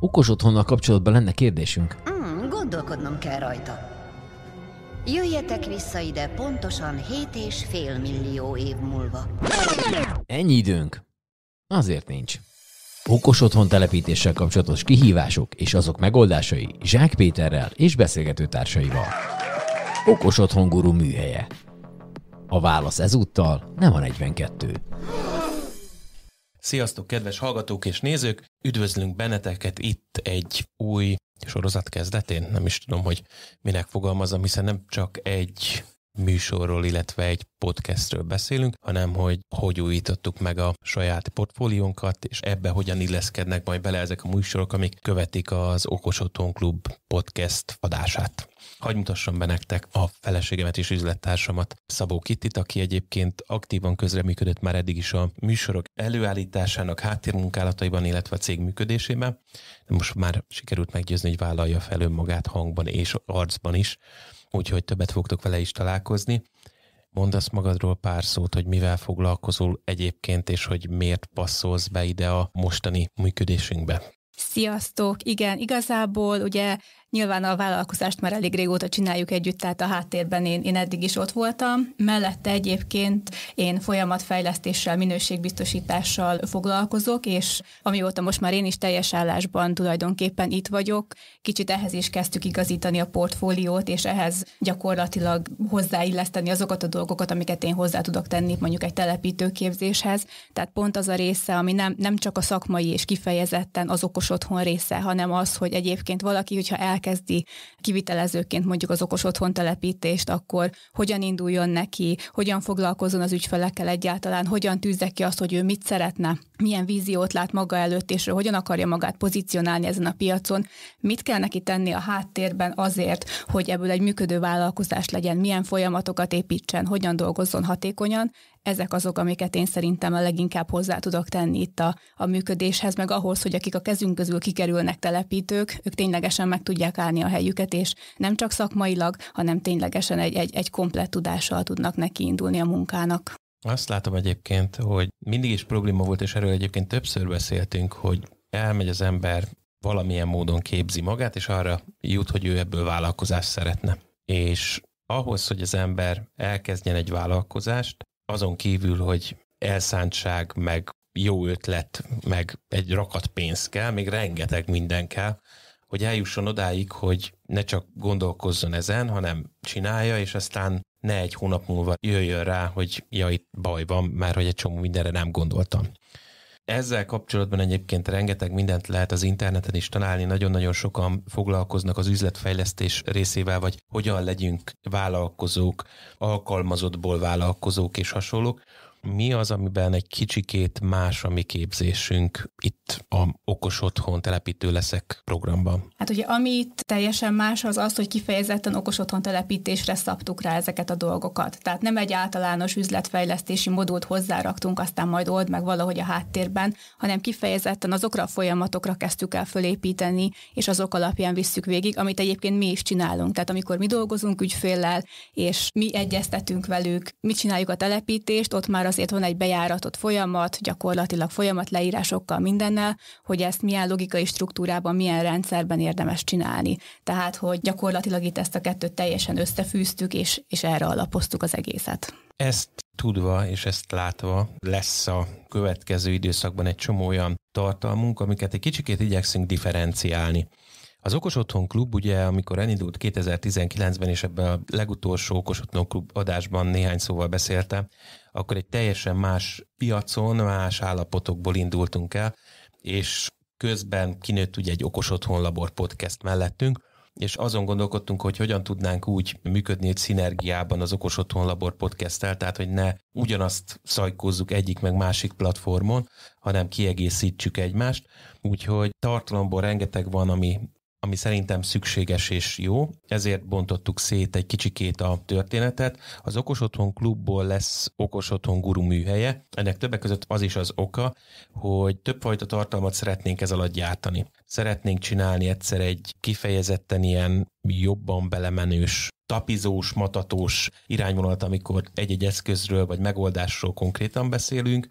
Okos otthonnal kapcsolatban lenne kérdésünk. Gondolkodnom kell rajta. Jöjjetek vissza ide pontosan 7,5 millió év múlva. Ennyi időnk? Azért nincs. Okos otthon telepítéssel kapcsolatos kihívások és azok megoldásai Zsák Péterrel és beszélgető társaival. Okos otthon guru műhelye. A válasz ezúttal nem a 42. Sziasztok, kedves hallgatók és nézők! Üdvözlünk benneteket itt egy új sorozat kezdetén. Nem is tudom, hogy minek fogalmazom, hiszen nem csak egy műsorról, illetve egy podcastről beszélünk, hanem hogy újítottuk meg a saját portfóliónkat, és ebbe hogyan illeszkednek majd bele ezek a műsorok, amik követik az Okos Otthon Klub podcast adását. Hadd mutassam be nektek a feleségemet és üzlettársamat, Szabó Kittit, aki egyébként aktívan közreműködött már eddig is a műsorok előállításának háttérmunkálataiban, illetve a cég működésében. De most már sikerült meggyőzni, hogy vállalja fel önmagát hangban és arcban is, úgyhogy többet fogtok vele is találkozni. Mondasz magadról pár szót, hogy mivel foglalkozol egyébként, és hogy miért passzolsz be ide a mostani működésünkbe. Sziasztok! Igen, igazából ugye nyilván a vállalkozást már elég régóta csináljuk együtt, tehát a háttérben én eddig is ott voltam. Mellette egyébként én folyamatfejlesztéssel, minőségbiztosítással foglalkozok, és amióta most már én is teljes állásban tulajdonképpen itt vagyok, kicsit ehhez is kezdtük igazítani a portfóliót, és ehhez gyakorlatilag hozzáilleszteni azokat a dolgokat, amiket én hozzá tudok tenni mondjuk egy telepítőképzéshez. Tehát pont az a része, ami nem csak a szakmai és kifejezetten az okos otthon része, hanem az, hogy egyébként valaki, hogyha elkezdi kivitelezőként mondjuk az okos otthon telepítést, akkor hogyan induljon neki, hogyan foglalkozzon az ügyfelekkel egyáltalán, hogyan tűzze ki azt, hogy ő mit szeretne, milyen víziót lát maga előtt, és hogyan akarja magát pozícionálni ezen a piacon, mit kell neki tenni a háttérben azért, hogy ebből egy működő vállalkozás legyen, milyen folyamatokat építsen, hogyan dolgozzon hatékonyan. Ezek azok, amiket én szerintem a leginkább hozzá tudok tenni itt a működéshez, meg ahhoz, hogy akik a kezünk közül kikerülnek telepítők, ők ténylegesen meg tudják állni a helyüket, és nem csak szakmailag, hanem ténylegesen egy komplett tudással tudnak neki indulni a munkának. Azt látom egyébként, hogy mindig is probléma volt, és erről egyébként többször beszéltünk, hogy elmegy az ember, valamilyen módon képzi magát, és arra jut, hogy ő ebből vállalkozást szeretne. És ahhoz, hogy az ember elkezdjen egy vállalkozást, azon kívül, hogy elszántság, meg jó ötlet, meg egy rakat pénz kell, még rengeteg minden kell, hogy eljusson odáig, hogy ne csak gondolkozzon ezen, hanem csinálja, és aztán ne egy hónap múlva jöjjön rá, hogy ja, itt baj van, mert hogy egy csomó mindenre nem gondoltam. Ezzel kapcsolatban egyébként rengeteg mindent lehet az interneten is találni, nagyon-nagyon sokan foglalkoznak az üzletfejlesztés részével, vagy hogyan legyünk vállalkozók, alkalmazottból vállalkozók és hasonlók. Mi az, amiben egy kicsikét más a mi képzésünk itt a Okos Otthon Telepítő leszek programban? Hát ugye amit teljesen más az, hogy kifejezetten okos otthon telepítésre szabtuk rá ezeket a dolgokat. Tehát nem egy általános üzletfejlesztési modult hozzáraktunk, aztán majd old meg valahogy a háttérben, hanem kifejezetten azokra a folyamatokra kezdtük el fölépíteni, és azok alapján visszük végig, amit egyébként mi is csinálunk. Tehát amikor mi dolgozunk ügyféllel, és mi egyeztetünk velük, mi csináljuk a telepítést, ott már azért van egy bejáratott folyamat, gyakorlatilag folyamatleírásokkal mindennel, hogy ezt milyen logikai struktúrában, milyen rendszerben érdemes csinálni. Tehát, hogy gyakorlatilag itt ezt a kettőt teljesen összefűztük, és erre alapoztuk az egészet. Ezt tudva és ezt látva lesz a következő időszakban egy csomó olyan tartalmunk, amiket egy kicsikét igyekszünk differenciálni. Az Okos Otthon Klub, ugye, amikor elindult 2019-ben, és ebben a legutolsó Okos Otthon Klub adásban néhány szóval beszéltem, akkor egy teljesen más piacon, más állapotokból indultunk el, és közben kinőtt ugye egy Okos Otthon Labor podcast mellettünk, és azon gondolkodtunk, hogy hogyan tudnánk úgy működni egy szinergiában az Okos Otthon Labor podcasttel, tehát hogy ne ugyanazt szajkózzuk egyik meg másik platformon, hanem kiegészítsük egymást. Úgyhogy tartalomból rengeteg van, ami szerintem szükséges és jó, ezért bontottuk szét egy kicsikét a történetet. Az Okos Otthon Klubból lesz Okos Otthon Guru műhelye. Ennek többek között az is az oka, hogy többfajta tartalmat szeretnénk ez alatt gyártani. Szeretnénk csinálni egyszer egy kifejezetten ilyen jobban belemenős, tapizós, matatós irányvonalat, amikor egy-egy eszközről vagy megoldásról konkrétan beszélünk.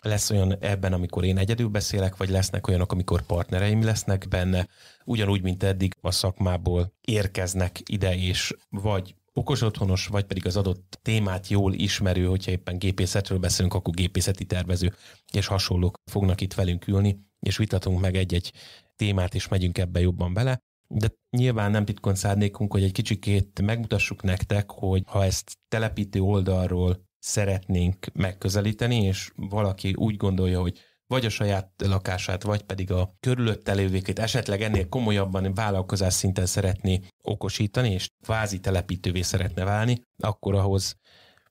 Lesz olyan ebben, amikor én egyedül beszélek, vagy lesznek olyanok, amikor partnereim lesznek benne, ugyanúgy, mint eddig a szakmából érkeznek ide, és vagy okos otthonos, vagy pedig az adott témát jól ismerő, hogyha éppen gépészetről beszélünk, akkor gépészeti tervező és hasonlók fognak itt velünk ülni, és vitatunk meg egy-egy témát, és megyünk ebbe jobban bele. De nyilván nem titkon szándékunk, hogy egy kicsikét megmutassuk nektek, hogy ha ezt telepítő oldalról szeretnénk megközelíteni, és valaki úgy gondolja, hogy vagy a saját lakását, vagy pedig a körülötte lévőket esetleg ennél komolyabban vállalkozás szinten szeretné okosítani, és kvázi telepítővé szeretne válni, akkor ahhoz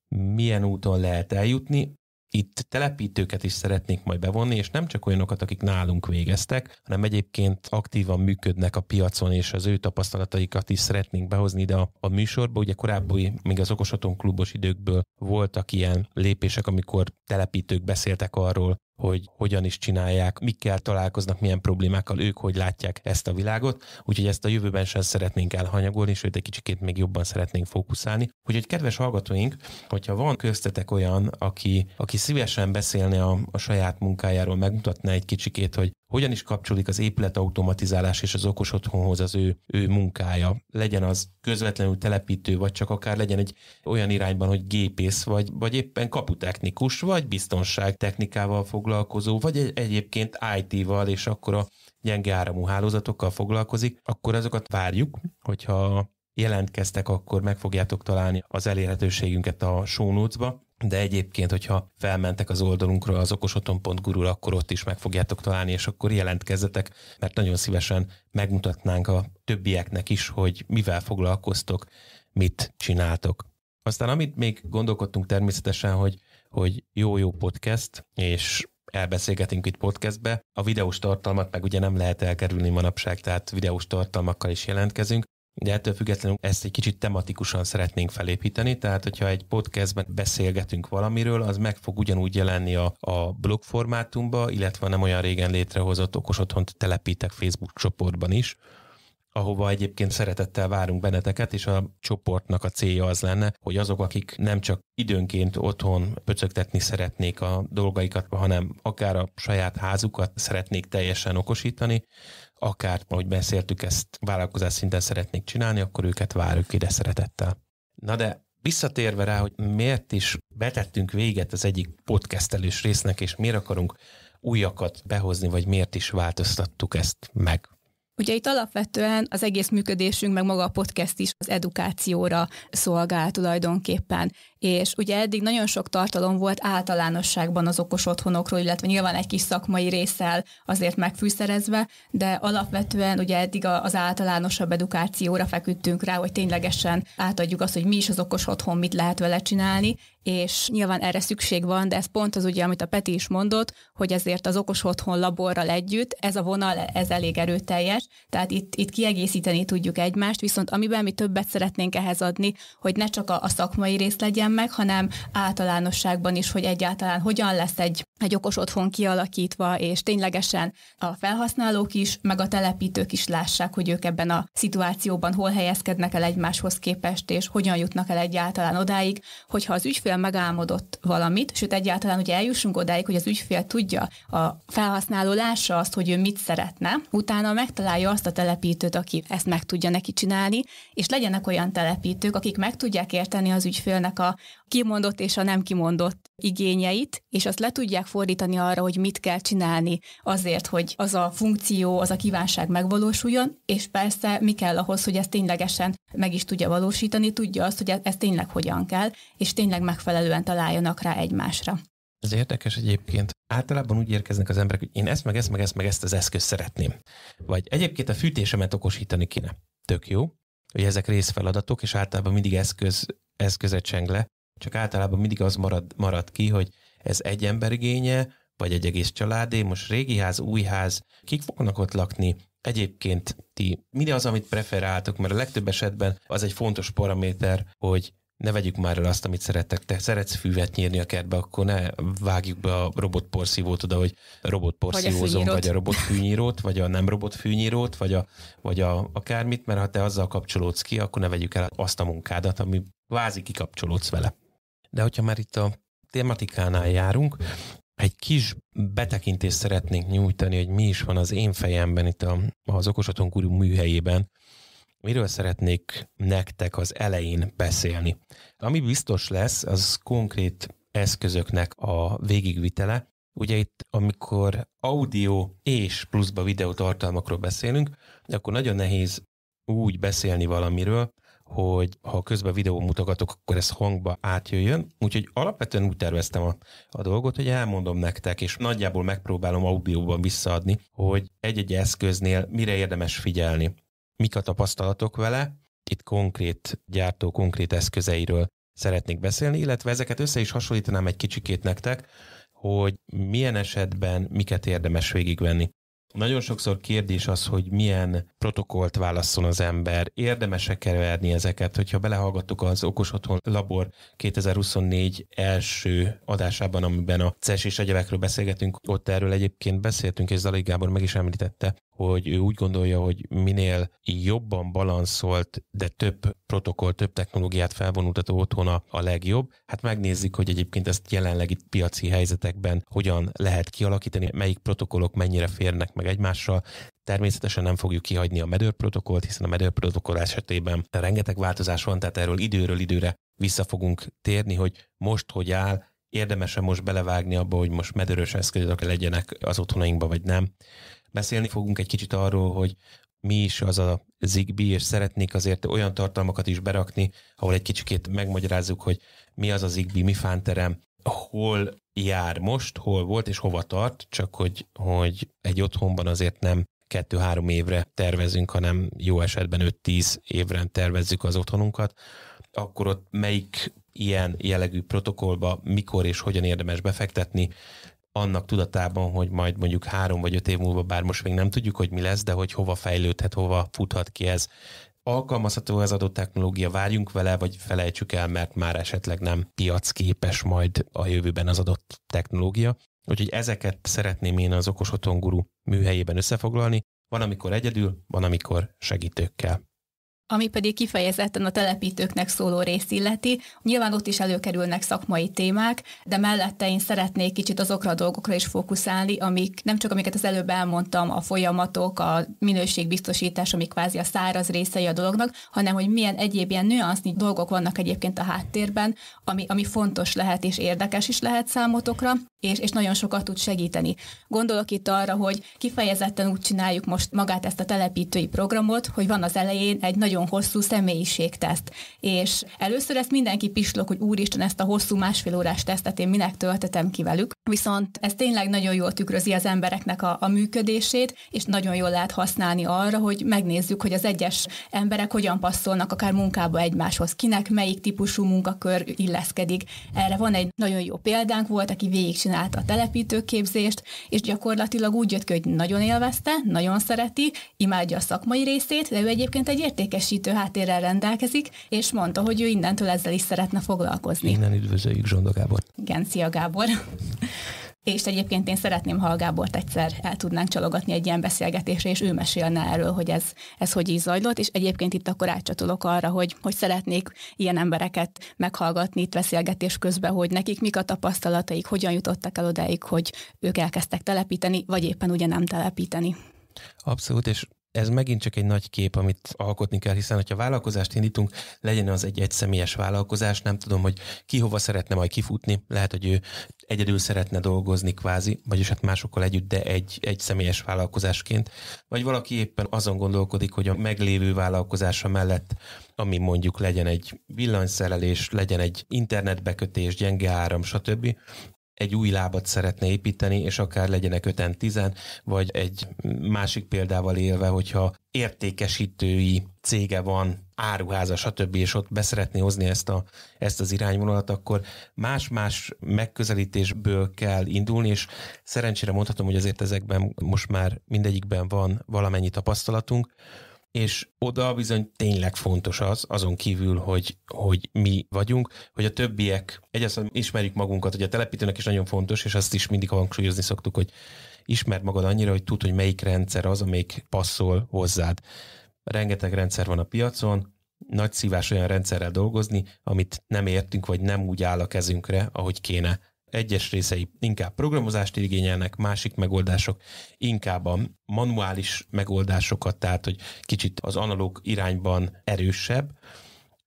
milyen úton lehet eljutni. Itt telepítőket is szeretnénk majd bevonni, és nem csak olyanokat, akik nálunk végeztek, hanem egyébként aktívan működnek a piacon, és az ő tapasztalataikat is szeretnénk behozni ide a műsorba. Ugye korábban még az Okos Otthon klubos időkből voltak ilyen lépések, amikor telepítők beszéltek arról, hogy hogyan is csinálják, mikkel találkoznak, milyen problémákkal, ők hogy látják ezt a világot, úgyhogy ezt a jövőben sem szeretnénk elhanyagolni, sőt egy kicsikét még jobban szeretnénk fókuszálni. Úgyhogy kedves hallgatóink, hogyha van köztetek olyan, aki szívesen beszélne a saját munkájáról, megmutatná egy kicsikét, hogy hogyan is kapcsolódik az épületautomatizálás és az okos otthonhoz az ő munkája. Legyen az közvetlenül telepítő, vagy csak akár legyen egy olyan irányban, hogy gépész, vagy éppen kaputechnikus, vagy biztonságtechnikával foglalkozó, vagy egyébként IT-val, és akkor a gyenge áramú hálózatokkal foglalkozik, akkor azokat várjuk, hogyha jelentkeztek, akkor meg fogjátok találni az elérhetőségünket a show notes-ba, de egyébként, hogyha felmentek az oldalunkra, az okosotthon.guru-ra, akkor ott is meg fogjátok találni, és akkor jelentkezzetek, mert nagyon szívesen megmutatnánk a többieknek is, hogy mivel foglalkoztok, mit csináltok. Aztán amit még gondolkodtunk természetesen, hogy jó podcast, és elbeszélgetünk itt podcastbe, a videós tartalmat meg ugye nem lehet elkerülni manapság, tehát videós tartalmakkal is jelentkezünk, de ettől függetlenül ezt egy kicsit tematikusan szeretnénk felépíteni, tehát hogyha egy podcastben beszélgetünk valamiről, az meg fog ugyanúgy jelenni a blog formátumba, illetve nem olyan régen létrehozott Okos Otthont telepítek Facebook csoportban is, ahova egyébként szeretettel várunk benneteket, és a csoportnak a célja az lenne, hogy azok, akik nem csak időnként otthon pöcögtetni szeretnék a dolgaikat, hanem akár a saját házukat szeretnék teljesen okosítani, akár, ahogy beszéltük, ezt vállalkozás szinten szeretnék csinálni, akkor őket várjuk ide szeretettel. Na de visszatérve rá, hogy miért is betettünk véget az egyik podcastelős résznek, és miért akarunk újakat behozni, vagy miért is változtattuk ezt meg. Ugye itt alapvetően az egész működésünk, meg maga a podcast is az edukációra szolgál tulajdonképpen. És ugye eddig nagyon sok tartalom volt általánosságban az okos otthonokról, illetve nyilván egy kis szakmai résszel azért megfűszerezve, de alapvetően ugye eddig az általánosabb edukációra feküdtünk rá, hogy ténylegesen átadjuk azt, hogy mi is az okos otthon, mit lehet vele csinálni, és nyilván erre szükség van, de ez pont az ugye, amit a Peti is mondott, hogy ezért az okos otthon laborral együtt ez a vonal, ez elég erőteljes, tehát itt kiegészíteni tudjuk egymást, viszont amiben mi többet szeretnénk ehhez adni, hogy ne csak a szakmai rész legyen meg, hanem általánosságban is, hogy egyáltalán hogyan lesz egy okos otthon kialakítva, és ténylegesen a felhasználók is, meg a telepítők is lássák, hogy ők ebben a szituációban hol helyezkednek el egymáshoz képest, és hogyan jutnak el egyáltalán odáig, hogyha az ügyfél megálmodott valamit, sőt egyáltalán ugye eljussunk odáig, hogy az ügyfél tudja, a felhasználó lássa azt, hogy ő mit szeretne, utána megtalálja azt a telepítőt, aki ezt meg tudja neki csinálni, és legyenek olyan telepítők, akik meg tudják érteni az ügyfélnek a kimondott és a nem kimondott igényeit, és azt le tudják fordítani arra, hogy mit kell csinálni azért, hogy az a funkció, az a kívánság megvalósuljon, és persze mi kell ahhoz, hogy ezt ténylegesen meg is tudja valósítani, tudja azt, hogy ez tényleg hogyan kell, és tényleg megfelelően találjanak rá egymásra. Ez érdekes egyébként. Általában úgy érkeznek az emberek, hogy én ezt meg ezt az eszközt szeretném. Vagy egyébként a fűtésemet okosítani kéne. Tök jó, hogy ezek részfeladatok, és általában mindig eszköze cseng le, csak általában mindig az marad ki, hogy ez egy ember igénye, vagy egy egész családé, most régi ház, új ház, kik fognak ott lakni, egyébként ti mi az, amit preferáltok, mert a legtöbb esetben az egy fontos paraméter, hogy ne vegyük már el azt, amit szerettek. Te szeretsz füvet nyírni a kertbe, akkor ne vágjuk be a robotporszívót oda, hogy robotporszívózom, vagy a robotfűnyírót, vagy a nem robotfűnyírót, vagy a akármit, mert ha te azzal kapcsolódsz ki, akkor ne vegyük el azt a munkádat, ami kvázi kikapcsolódsz vele. De hogyha már itt a tematikánál járunk, egy kis betekintést szeretnénk nyújtani, hogy mi is van az én fejemben itt az Okos Otthon Guru műhelyében. Miről szeretnék nektek az elején beszélni? Ami biztos lesz, az konkrét eszközöknek a végigvitele. Ugye itt, amikor audio és pluszba videó tartalmakról beszélünk, akkor nagyon nehéz úgy beszélni valamiről, hogy ha közben videó mutogatok, akkor ez hangba átjöjjön. Úgyhogy alapvetően úgy terveztem a dolgot, hogy elmondom nektek, és nagyjából megpróbálom audióban visszaadni, hogy egy-egy eszköznél mire érdemes figyelni. Mik a tapasztalatok vele, itt konkrét gyártó, konkrét eszközeiről szeretnék beszélni, illetve ezeket össze is hasonlítanám egy kicsikét nektek, hogy milyen esetben miket érdemes végigvenni. Nagyon sokszor kérdés az, hogy milyen protokollt válasszon az ember, érdemes-e keverni ezeket, hogyha belehallgattuk az Okos Otthon Labor 2024 első adásában, amiben a CES és egyebekről beszélgetünk, ott erről egyébként beszéltünk, és Zalai Gábor meg is említette, hogy ő úgy gondolja, hogy minél jobban balanszolt, de több protokoll, több technológiát felvonultató otthona a legjobb. Hát megnézzük, hogy egyébként ezt jelenlegi piaci helyzetekben hogyan lehet kialakítani, melyik protokollok mennyire férnek meg egymással. Természetesen nem fogjuk kihagyni a Matter protokollt, hiszen a Matter protokoll esetében rengeteg változás van, tehát erről időről időre vissza fogunk térni, hogy most hogy áll, érdemes-e most belevágni abba, hogy most Matterös eszközök legyenek az otthonainkba, vagy nem. Beszélni fogunk egy kicsit arról, hogy mi is az a Zigbee, és szeretnék azért olyan tartalmakat is berakni, ahol egy kicsikét megmagyarázzuk, hogy mi az a Zigbee, mi fánterem, hol jár most, hol volt és hova tart, csak hogy egy otthonban azért nem 2-3 évre tervezünk, hanem jó esetben 5-10 évre tervezzük az otthonunkat, akkor ott melyik ilyen jellegű protokollba mikor és hogyan érdemes befektetni, annak tudatában, hogy majd mondjuk 3 vagy 5 év múlva, bár most még nem tudjuk, hogy mi lesz, de hogy hova fejlődhet, hova futhat ki ez. Alkalmazható ez adott technológia, várjunk vele, vagy felejtsük el, mert már esetleg nem piacképes majd a jövőben az adott technológia. Úgyhogy ezeket szeretném én az Okos Otthon Guru műhelyében összefoglalni. Van, amikor egyedül, van, amikor segítőkkel. Ami pedig kifejezetten a telepítőknek szóló részt illeti, nyilván ott is előkerülnek szakmai témák, de mellette én szeretnék kicsit azokra a dolgokra is fókuszálni, amik nem csak amiket az előbb elmondtam, a folyamatok, a minőségbiztosítás, amik kvázi a száraz részei a dolognak, hanem hogy milyen egyéb ilyen nüansznyi dolgok vannak egyébként a háttérben, ami fontos lehet és érdekes is lehet számotokra, és nagyon sokat tud segíteni. Gondolok itt arra, hogy kifejezetten úgy csináljuk most magát ezt a telepítői programot, hogy van az elején egy nagyon hosszú személyiségteszt. És először ezt mindenki pislog, hogy úristen, ezt a hosszú 1,5 órás tesztet én minek töltetem ki velük. Viszont ez tényleg nagyon jól tükrözi az embereknek a működését, és nagyon jól lehet használni arra, hogy megnézzük, hogy az egyes emberek hogyan passzolnak akár munkába egymáshoz, kinek melyik típusú munkakör illeszkedik. Erre van egy nagyon jó példánk, volt, aki végigcsinálta a telepítőképzést, és gyakorlatilag úgy jött ki, hogy nagyon élvezte, nagyon szereti, imádja a szakmai részét, de ő egyébként egy értékesítő háttérrel rendelkezik, és mondta, hogy ő innentől ezzel is szeretne foglalkozni. Innen üdvözöljük Zsonda Gábor. Igen, szia Gábor. És egyébként én szeretném, ha a Gábort egyszer el tudnánk csalogatni egy ilyen beszélgetésre, és ő mesélne erről, hogy ez hogy így zajlott, és egyébként itt akkor átcsatolok arra, hogy szeretnék ilyen embereket meghallgatni itt beszélgetés közben, hogy nekik mik a tapasztalataik, hogyan jutottak el odáig, hogy ők elkezdtek telepíteni, vagy éppen ugye nem telepíteni. Abszolút, és ez megint csak egy nagy kép, amit alkotni kell, hiszen ha vállalkozást indítunk, legyen az egy egyszemélyes vállalkozás, nem tudom, hogy ki hova szeretne majd kifutni, lehet, hogy ő egyedül szeretne dolgozni kvázi, vagyis hát másokkal együtt, de egy személyes vállalkozásként, vagy valaki éppen azon gondolkodik, hogy a meglévő vállalkozása mellett, ami mondjuk legyen egy villanyszerelés, legyen egy internetbekötés, gyenge áram, stb., egy új lábat szeretne építeni, és akár legyenek 5-10, vagy egy másik példával élve, hogyha értékesítői cége van, áruháza, stb., és ott beszeretné hozni ezt az irányvonalat, akkor más-más megközelítésből kell indulni, és szerencsére mondhatom, hogy azért ezekben most már mindegyikben van valamennyi tapasztalatunk, és oda bizony tényleg fontos azon kívül, hogy mi vagyunk, hogy a többiek, egyáltalán ismerjük magunkat, hogy a telepítőnek is nagyon fontos, és azt is mindig hangsúlyozni szoktuk, hogy ismerd magad annyira, hogy tudd, hogy melyik rendszer az, amelyik passzol hozzád. Rengeteg rendszer van a piacon, nagy szívás olyan rendszerrel dolgozni, amit nem értünk, vagy nem úgy áll a kezünkre, ahogy kéne. egyes részei inkább programozást igényelnek, másik megoldások inkább a manuális megoldásokat, tehát hogy kicsit az analóg irányban erősebb,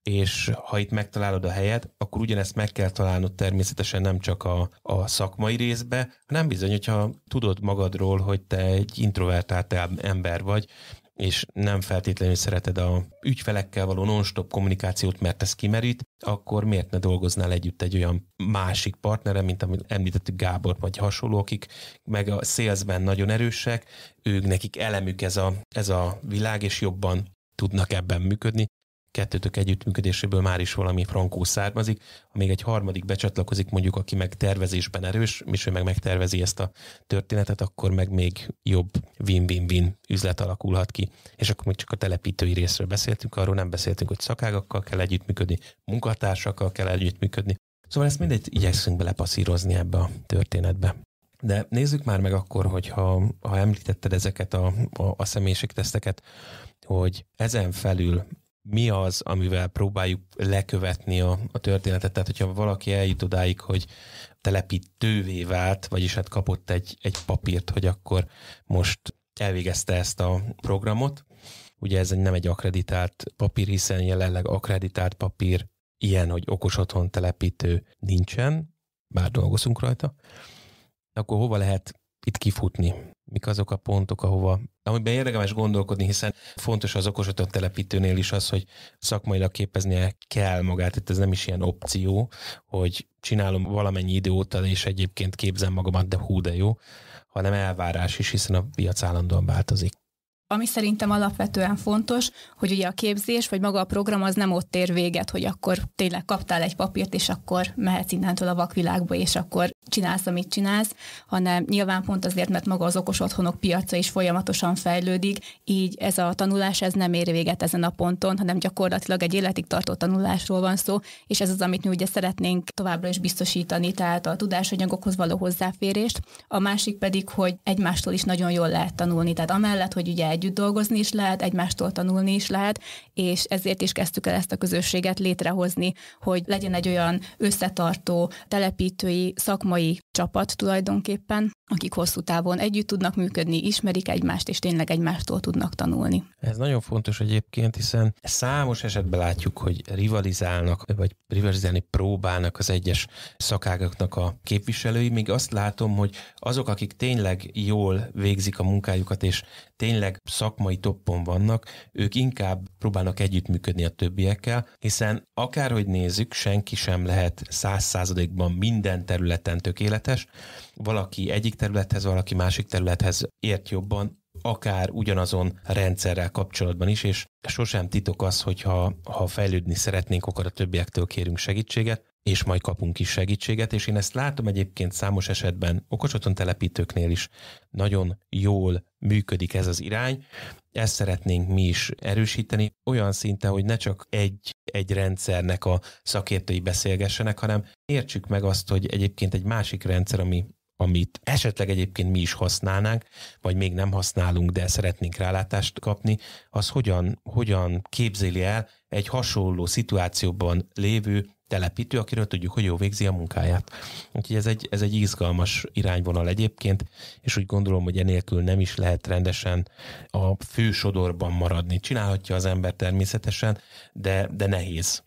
és ha itt megtalálod a helyet, akkor ugyanezt meg kell találnod természetesen nem csak a szakmai részbe, hanem bizony, hogyha tudod magadról, hogy te egy introvertált ember vagy, és nem feltétlenül szereted a ügyfelekkel való non-stop kommunikációt, mert ez kimerít, akkor miért ne dolgoznál együtt egy olyan másik partnerre, mint amit említettük, Gábor vagy hasonló, akik meg a salesben nagyon erősek, ők nekik elemük ez a világ, és jobban tudnak ebben működni. Kettőtök együttműködéséből már is valami frankó származik, ha még egy harmadik becsatlakozik, mondjuk, aki meg tervezésben erős, és ő meg megtervezi ezt a történetet, akkor meg még jobb win-win-win üzlet alakulhat ki. És akkor még csak a telepítői részről beszéltünk, arról nem beszéltünk, hogy szakágakkal kell együttműködni, munkatársakkal kell együttműködni. Szóval ezt mindegy igyekszünk belepasszírozni ebbe a történetbe. De nézzük már meg akkor, hogyha említetted ezeket a személyiségteszteket, hogy ezen felül mi az, amivel próbáljuk lekövetni a történetet. Tehát, hogyha valaki eljut odáig, hogy telepítővé vált, vagyis hát kapott egy papírt, hogy akkor most elvégezte ezt a programot. Ugye ez nem egy akkreditált papír, hiszen jelenleg akkreditált papír ilyen, hogy okos otthon telepítő nincsen, bár dolgozunk rajta. Akkor hova lehet itt kifutni? Mik azok a pontok, amiben érdemes gondolkodni, hiszen fontos az okos otthon telepítőnél is az, hogy szakmailag képeznie kell magát. Itt ez nem is ilyen opció, hogy csinálom valamennyi idő óta, és egyébként képzem magamat, de jó, hanem elvárás is, hiszen a piac állandóan változik. Ami szerintem alapvetően fontos, hogy ugye a képzés, vagy maga a program az nem ott ér véget, hogy akkor tényleg kaptál egy papírt, és akkor mehetsz innentől a vakvilágba, és akkor csinálsz, amit csinálsz, hanem nyilván pont azért, mert maga az okos otthonok piaca is folyamatosan fejlődik, így ez a tanulás ez nem ér véget ezen a ponton, hanem gyakorlatilag egy életig tartó tanulásról van szó, és ez az, amit mi ugye szeretnénk továbbra is biztosítani, tehát a tudásanyagokhoz való hozzáférést. A másik pedig, hogy egymástól is nagyon jól lehet tanulni, tehát amellett, hogy ugye együtt dolgozni is lehet, egymástól tanulni is lehet, és ezért is kezdtük el ezt a közösséget létrehozni, hogy legyen egy olyan összetartó, telepítői, szakmai csapat tulajdonképpen, akik hosszú távon együtt tudnak működni, ismerik egymást, és tényleg egymástól tudnak tanulni. Ez nagyon fontos egyébként, hiszen számos esetben látjuk, hogy rivalizálnak, vagy rivalizálni próbálnak az egyes szakágaknak a képviselői, míg azt látom, hogy azok, akik tényleg jól végzik a munkájukat, és tényleg szakmai toppon vannak, ők inkább próbálnak együttműködni a többiekkel, hiszen akárhogy nézzük, senki sem lehet 100%-ban minden területen tökéletes. Valaki egyik területhez, valaki másik területhez ért jobban, akár ugyanazon rendszerrel kapcsolatban is, és sosem titok az, hogy ha fejlődni szeretnénk, akkor a többiektől kérünk segítséget, és majd kapunk is segítséget, és én ezt látom egyébként számos esetben okos otthon telepítőknél is nagyon jól működik ez az irány. Ezt szeretnénk mi is erősíteni, olyan szinten, hogy ne csak egy rendszernek a szakértői beszélgessenek, hanem értsük meg azt, hogy egyébként egy másik rendszer, amit esetleg egyébként mi is használnánk, vagy még nem használunk, de szeretnénk rálátást kapni, az hogyan képzeli el egy hasonló szituációban lévő telepítő, akiről tudjuk, hogy jól végzi a munkáját. Úgyhogy ez egy izgalmas irányvonal egyébként, és úgy gondolom, hogy enélkül nem is lehet rendesen a fősodorban maradni. Csinálhatja az ember természetesen, de nehéz.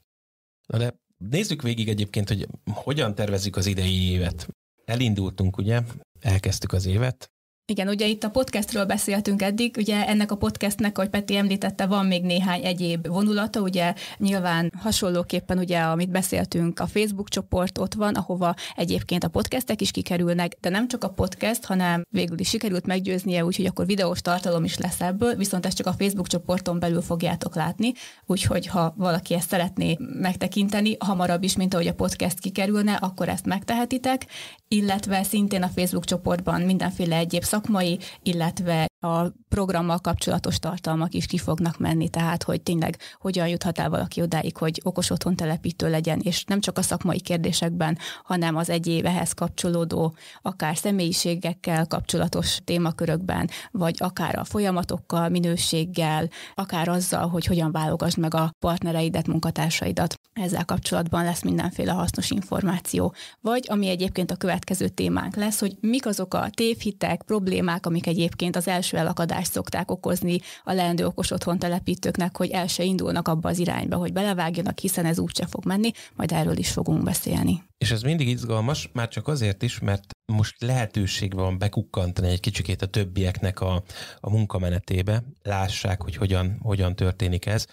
Na de nézzük végig egyébként, hogy hogyan tervezzük az idei évet. Elindultunk, ugye? Elkezdtük az évet. Igen, ugye itt a podcastről beszéltünk eddig, ugye ennek a podcastnek, ahogy Peti említette, van még néhány egyéb vonulata, ugye nyilván hasonlóképpen ugye, amit beszéltünk, a Facebook csoport ott van, ahova egyébként a podcastek is kikerülnek, de nem csak a podcast, hanem végül is sikerült meggyőznie, úgyhogy akkor videós tartalom is lesz ebből, viszont ezt csak a Facebook csoporton belül fogjátok látni, úgyhogy ha valaki ezt szeretné megtekinteni, hamarabb is, mint ahogy a podcast kikerülne, akkor ezt megtehetitek, illetve szintén a Facebook csoportban mindenféle egyéb szakmai, illetve a programmal kapcsolatos tartalmak is ki fognak menni, tehát hogy tényleg hogyan juthat el valaki odáig, hogy okos otthon telepítő legyen, és nem csak a szakmai kérdésekben, hanem az egyéb ehhez kapcsolódó, akár személyiségekkel kapcsolatos témakörökben, vagy akár a folyamatokkal, minőséggel, akár azzal, hogy hogyan válogasd meg a partnereidet, munkatársaidat. Ezzel kapcsolatban lesz mindenféle hasznos információ. Vagy ami egyébként a következő témánk lesz, hogy mik azok a tévhitek, problémák, amik egyébként az első elakadást szokták okozni a leendő okos otthon telepítőknek, hogy el se indulnak abba az irányba, hogy belevágjanak, hiszen ez úgyse fog menni, majd erről is fogunk beszélni. És ez mindig izgalmas, már csak azért is, mert most lehetőség van bekukkantani egy kicsikét a többieknek a munkamenetébe, lássák, hogy hogyan történik ez,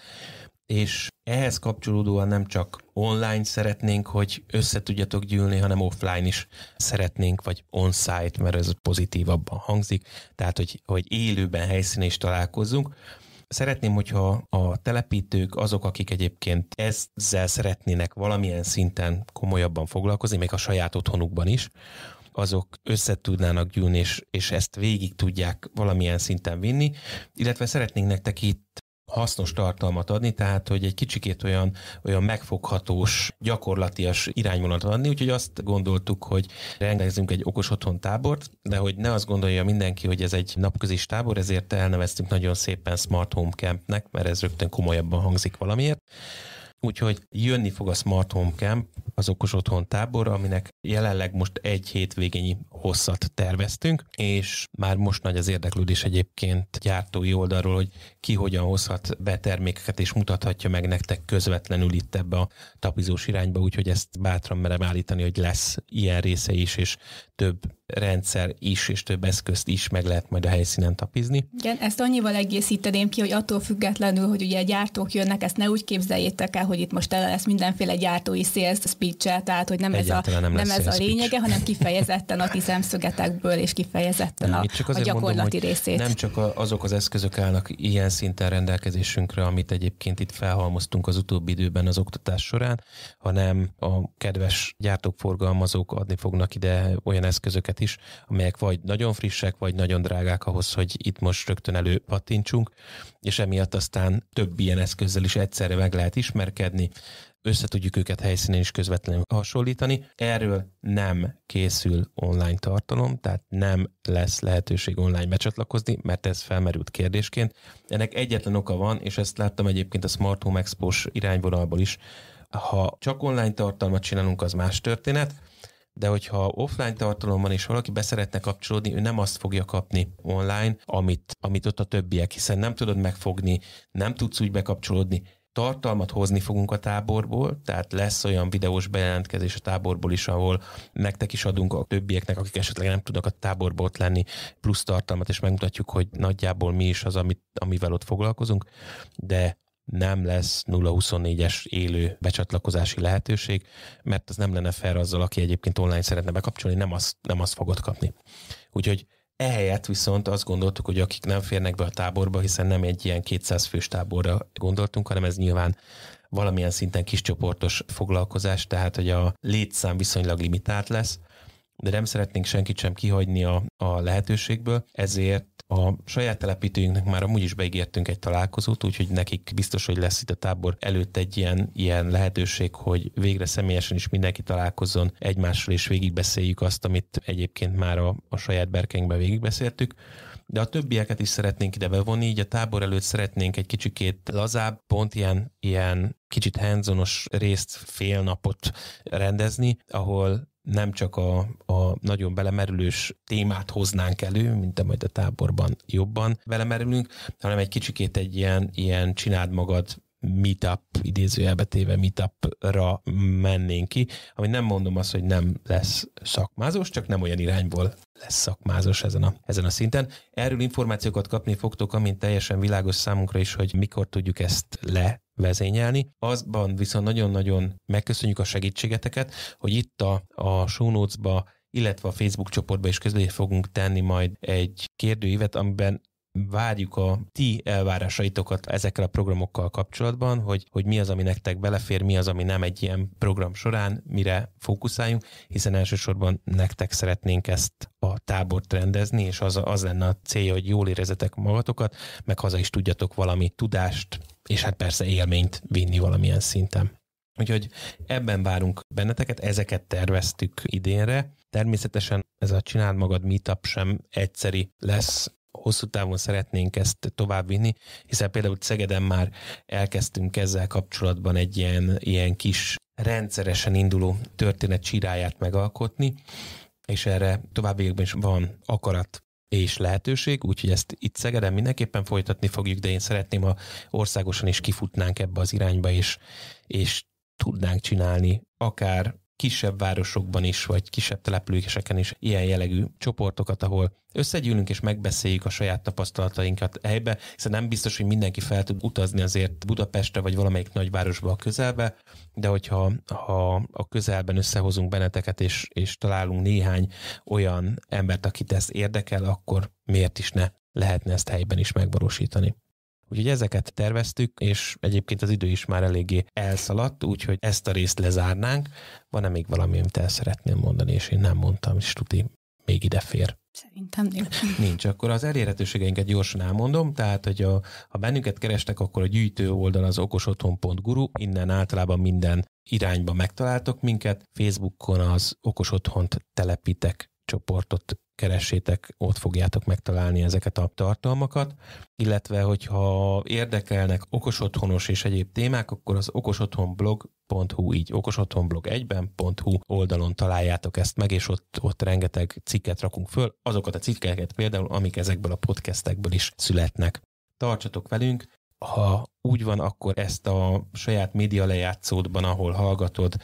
és ehhez kapcsolódóan nem csak online szeretnénk, hogy össze tudjatok gyűlni, hanem offline is szeretnénk, vagy on-site, mert ez pozitívabban hangzik, tehát hogy élőben helyszínen is találkozzunk. Szeretném, hogyha a telepítők, azok, akik egyébként ezzel szeretnének valamilyen szinten komolyabban foglalkozni, még a saját otthonukban is, azok össze tudnának gyűlni, és ezt végig tudják valamilyen szinten vinni, illetve szeretnénk nektek itt hasznos tartalmat adni, tehát hogy egy kicsikét olyan megfoghatós, gyakorlatias irányvonalat adni, úgyhogy azt gondoltuk, hogy rendezzünk egy okos otthon tábort, de hogy ne azt gondolja mindenki, hogy ez egy napközis tábor, ezért elneveztünk nagyon szépen Smart Home Campnek, mert ez rögtön komolyabban hangzik valamiért. Úgyhogy jönni fog a Smart Home Camp, az okos otthon tábor, aminek jelenleg most egy hétvégényi hosszat terveztünk, és már most nagy az érdeklődés egyébként gyártói oldalról, hogy ki hogyan hozhat be termékeket, és mutathatja meg nektek közvetlenül itt ebbe a tapizós irányba, úgyhogy ezt bátran merem állítani, hogy lesz ilyen része is, és több rendszer is, és több eszközt is meg lehet majd a helyszínen tapizni. Igen, ezt annyival egészíteném ki, hogy attól függetlenül, hogy ugye gyártók jönnek, ezt ne úgy képzeljétek el, hogy itt most tele lesz mindenféle gyártói sales speech-el, tehát hogy nem ez a lényege, hanem kifejezetten a ti szemszögetekből, és kifejezetten a gyakorlati mondom, részét. Nem csak azok az eszközök állnak ilyen szinten rendelkezésünkre, amit egyébként itt felhalmoztunk az utóbbi időben az oktatás során, hanem a kedves gyártók, forgalmazók adni fognak ide olyan eszközöket is, amelyek vagy nagyon frissek, vagy nagyon drágák ahhoz, hogy itt most rögtön előpattintsunk, és emiatt aztán több ilyen eszközzel is egyszerre meg lehet ismerkedni, össze tudjuk őket helyszínen is közvetlenül hasonlítani. Erről nem készül online tartalom, tehát nem lesz lehetőség online becsatlakozni, mert ez felmerült kérdésként. Ennek egyetlen oka van, és ezt láttam egyébként a Smart Home Expo-s irányvonalból is. Ha csak online tartalmat csinálunk, az más történet, de hogyha offline tartalom van, és valaki beszeretne kapcsolódni, ő nem azt fogja kapni online, amit ott a többiek, hiszen nem tudod megfogni, nem tudsz úgy bekapcsolódni. Tartalmat hozni fogunk a táborból, tehát lesz olyan videós bejelentkezés a táborból is, ahol nektek is adunk a többieknek, akik esetleg nem tudnak a táborból ott lenni, plusz tartalmat, és megmutatjuk, hogy nagyjából mi is az, amivel ott foglalkozunk, de nem lesz 0-24-es élő becsatlakozási lehetőség, mert az nem lenne fair azzal, aki egyébként online szeretne bekapcsolni, nem azt fogod kapni. Úgyhogy ehelyett viszont azt gondoltuk, hogy akik nem férnek be a táborba, hiszen nem egy ilyen 200 fős táborra gondoltunk, hanem ez nyilván valamilyen szinten kiscsoportos foglalkozás, tehát hogy a létszám viszonylag limitált lesz, de nem szeretnénk senkit sem kihagyni a lehetőségből, ezért a saját telepítőinknek már amúgy is beígértünk egy találkozót, úgyhogy nekik biztos, hogy lesz itt a tábor előtt egy ilyen lehetőség, hogy végre személyesen is mindenki találkozzon egymással, és végigbeszéljük azt, amit egyébként már a saját berkeinkben végigbeszéltük. De a többieket is szeretnénk ide bevonni, így a tábor előtt szeretnénk egy kicsikét lazább, pont ilyen kicsit hands-onos részt, fél napot rendezni, ahol nem csak a nagyon belemerülős témát hoznánk elő, mint majd a táborban jobban belemerülünk, hanem egy kicsikét egy ilyen csináld magad meetup, idézőjelbe téve meetupra mennénk ki, ami nem mondom azt, hogy nem lesz szakmázós, csak nem olyan irányból lesz szakmázós ezen a szinten. Erről információkat kapni fogtok, amint teljesen világos számunkra is, hogy mikor tudjuk ezt levezényelni. Azban viszont nagyon-nagyon megköszönjük a segítségeteket, hogy itt a show notes-ba, illetve a Facebook csoportba is közé fogunk tenni majd egy kérdőívet, amiben várjuk a ti elvárásaitokat ezekkel a programokkal kapcsolatban, hogy mi az, ami nektek belefér, mi az, ami nem egy ilyen program során, mire fókuszáljunk, hiszen elsősorban nektek szeretnénk ezt a tábort rendezni, és az lenne a célja, hogy jól érezzetek magatokat, meg haza is tudjatok valami tudást, és hát persze élményt vinni valamilyen szinten. Úgyhogy ebben várunk benneteket, ezeket terveztük idénre. Természetesen ez a Csináld Magad meetup sem egyszeri lesz, hosszú távon szeretnénk ezt továbbvinni, hiszen például Szegeden már elkezdtünk ezzel kapcsolatban egy ilyen kis rendszeresen induló történet csiráját megalkotni, és erre továbbiakban is van akarat és lehetőség, úgyhogy ezt itt Szegeden mindenképpen folytatni fogjuk, de én szeretném, ha országosan is kifutnánk ebbe az irányba, és tudnánk csinálni akár kisebb városokban is, vagy kisebb településeken is ilyen jellegű csoportokat, ahol összegyűlünk és megbeszéljük a saját tapasztalatainkat helybe, hiszen nem biztos, hogy mindenki fel tud utazni azért Budapestre, vagy valamelyik nagyvárosba a közelbe, de hogyha a közelben összehozunk benneteket, és találunk néhány olyan embert, akit ez érdekel, akkor miért is ne lehetne ezt helyben is megvalósítani. Úgyhogy ezeket terveztük, és egyébként az idő is már eléggé elszaladt, úgyhogy ezt a részt lezárnánk. Van-e még valami, amit el szeretném mondani, és én nem mondtam, és tuti, még ide fér? Szerintem Nincs. Akkor az elérhetőségeinket gyorsan elmondom, tehát, hogy ha bennünket kerestek, akkor a gyűjtő oldal az okosotthon.guru, innen általában minden irányba megtaláltok minket. Facebookon az Okos Otthont telepítek csoportot keressétek, ott fogjátok megtalálni ezeket a tartalmakat, illetve hogyha érdekelnek okosotthon-os és egyéb témák, akkor az okosotthonblog.hu, így okosotthonblog1.hu oldalon találjátok ezt meg, és ott rengeteg cikket rakunk föl, azokat a cikkeket például, amik ezekből a podcastekből is születnek. Tartsatok velünk, ha úgy van, akkor ezt a saját média lejátszódban, ahol hallgatod,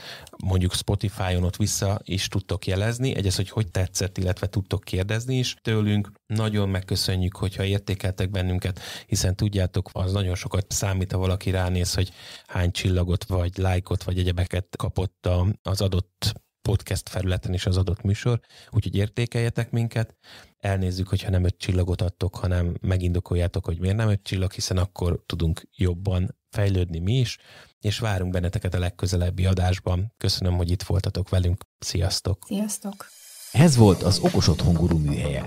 mondjuk Spotify-on ott vissza is tudtok jelezni, egyrészt, hogy tetszett, illetve tudtok kérdezni is tőlünk. Nagyon megköszönjük, hogyha értékeltek bennünket, hiszen tudjátok, az nagyon sokat számít, ha valaki ránéz, hogy hány csillagot, vagy lájkot, vagy egyebeket kapott az adott podcast felületen is az adott műsor, úgyhogy értékeljetek minket. Elnézzük, hogyha nem 5 csillagot adtok, hanem megindokoljátok, hogy miért nem 5 csillag, hiszen akkor tudunk jobban fejlődni mi is, és várunk benneteket a legközelebbi adásban. Köszönöm, hogy itt voltatok velünk. Sziasztok! Sziasztok! Ez volt az Okos Otthon Guru műhelye.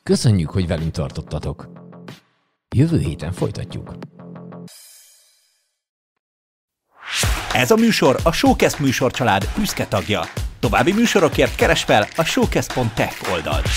Köszönjük, hogy velünk tartottatok. Jövő héten folytatjuk. Ez a műsor a Showcast műsorcsalád büszke tagja. További műsorokért keresd fel a showcast.tech oldalt.